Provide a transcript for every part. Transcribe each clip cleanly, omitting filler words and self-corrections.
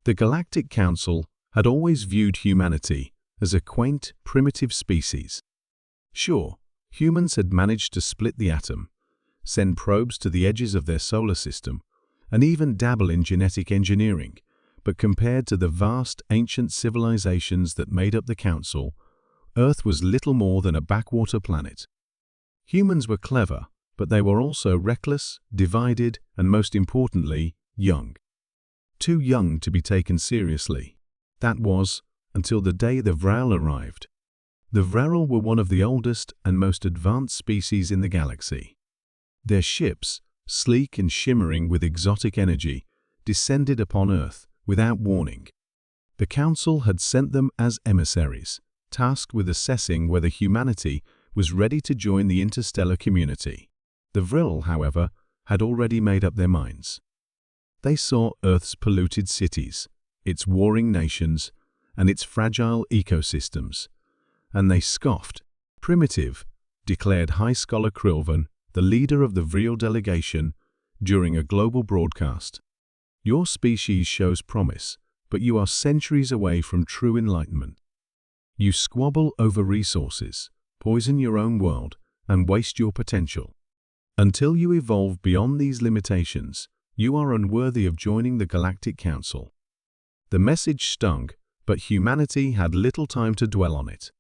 The Galactic Council had always viewed humanity as a quaint, primitive species. Sure, humans had managed to split the atom, send probes to the edges of their solar system, and even dabble in genetic engineering, but compared to the vast, ancient civilizations that made up the Council, Earth was little more than a backwater planet. Humans were clever, but they were also reckless, divided, and most importantly, young. Too young to be taken seriously. That was, until the day the Vril arrived. The Vril were one of the oldest and most advanced species in the galaxy. Their ships, sleek and shimmering with exotic energy, descended upon Earth without warning. The Council had sent them as emissaries, tasked with assessing whether humanity was ready to join the interstellar community. The Vril, however, had already made up their minds. They saw Earth's polluted cities, its warring nations, and its fragile ecosystems, and they scoffed. "Primitive," declared High Scholar Krilvan, the leader of the Vril delegation, during a global broadcast. "Your species shows promise, but you are centuries away from true enlightenment. You squabble over resources, poison your own world, and waste your potential. Until you evolve beyond these limitations, you are unworthy of joining the Galactic Council." The message stung, but humanity had little time to dwell on it.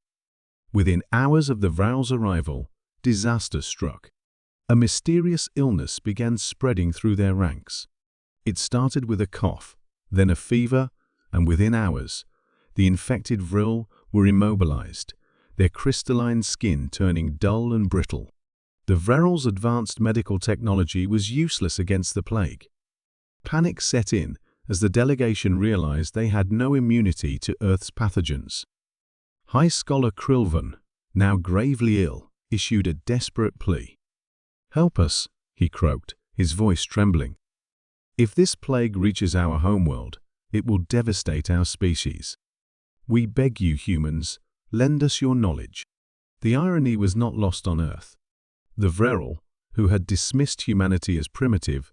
Within hours of the Vril's arrival, disaster struck. A mysterious illness began spreading through their ranks. It started with a cough, then a fever, and within hours, the infected Vril were immobilized, their crystalline skin turning dull and brittle. The Vril's advanced medical technology was useless against the plague. Panic set in as the delegation realized they had no immunity to Earth's pathogens. High Scholar Krilvan, now gravely ill, issued a desperate plea. "Help us," he croaked, his voice trembling. "If this plague reaches our homeworld, it will devastate our species. We beg you, humans, lend us your knowledge." The irony was not lost on Earth. The Vril, who had dismissed humanity as primitive,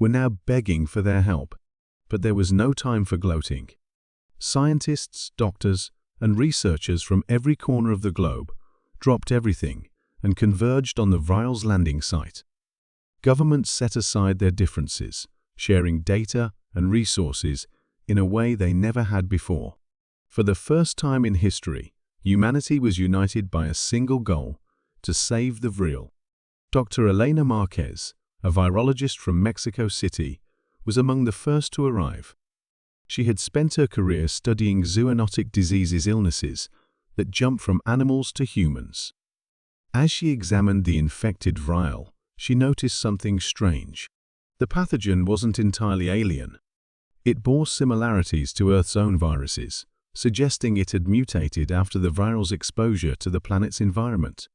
were now begging for their help. But there was no time for gloating. Scientists, doctors, and researchers from every corner of the globe dropped everything and converged on the Vril's landing site. Governments set aside their differences, sharing data and resources in a way they never had before. For the first time in history, humanity was united by a single goal: to save the Vril. Dr. Elena Marquez, a virologist from Mexico City, was among the first to arrive. She had spent her career studying zoonotic diseases illnesses that jump from animals to humans. As she examined the infected Vril, she noticed something strange. The pathogen wasn't entirely alien. It bore similarities to Earth's own viruses, suggesting it had mutated after the Vril's exposure to the planet's environment.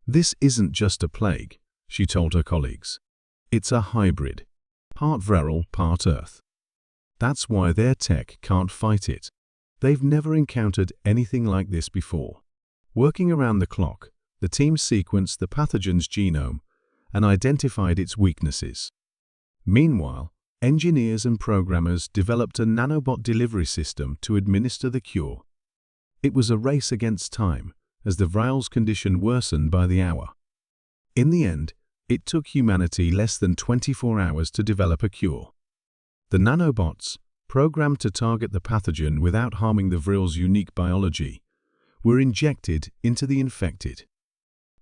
"This isn't just a plague," she told her colleagues. "It's a hybrid, part Vril, part Earth. That's why their tech can't fight it. They've never encountered anything like this before." Working around the clock, the team sequenced the pathogen's genome and identified its weaknesses. Meanwhile, engineers and programmers developed a nanobot delivery system to administer the cure. It was a race against time, as the Vril's condition worsened by the hour. In the end, it took humanity less than 24 hours to develop a cure. The nanobots, programmed to target the pathogen without harming the Vril's unique biology, were injected into the infected.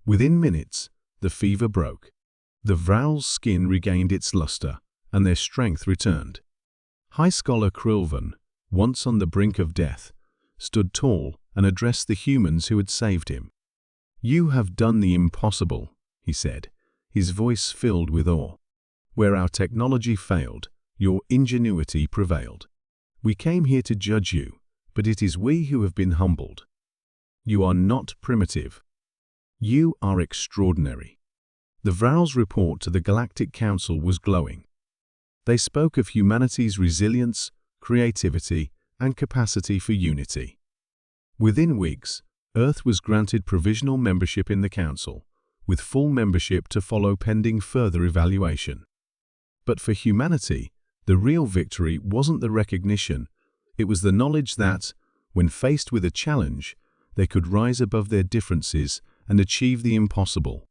Within minutes, the fever broke. The Vril's skin regained its luster, and their strength returned. High Scholar Krilvan, once on the brink of death, stood tall and addressed the humans who had saved him. "You have done the impossible," he said, his voice filled with awe. "Where our technology failed, your ingenuity prevailed. We came here to judge you, but it is we who have been humbled. You are not primitive. You are extraordinary." The Vril's report to the Galactic Council was glowing. They spoke of humanity's resilience, creativity, and capacity for unity. Within weeks, Earth was granted provisional membership in the Council, with full membership to follow pending further evaluation. But for humanity, The real victory wasn't the recognition, it was the knowledge that, when faced with a challenge, they could rise above their differences and achieve the impossible.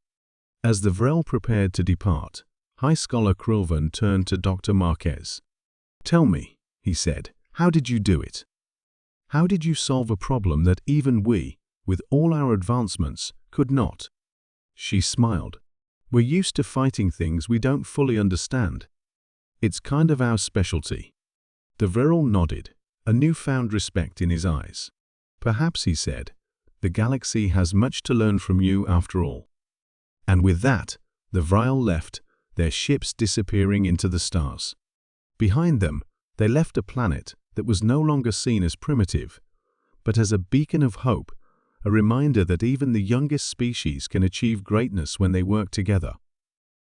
As the Vrel prepared to depart, High Scholar Krilvan turned to Dr. Marquez. "Tell me," he said, "how did you do it? How did you solve a problem that even we, with all our advancements, could not?" She smiled. "We're used to fighting things we don't fully understand. It's kind of our specialty." The Vrel nodded, a newfound respect in his eyes. "Perhaps," he said, "the galaxy has much to learn from you after all." And with that, the Vrel left, their ships disappearing into the stars. Behind them, they left a planet that was no longer seen as primitive, but as a beacon of hope, a reminder that even the youngest species can achieve greatness when they work together.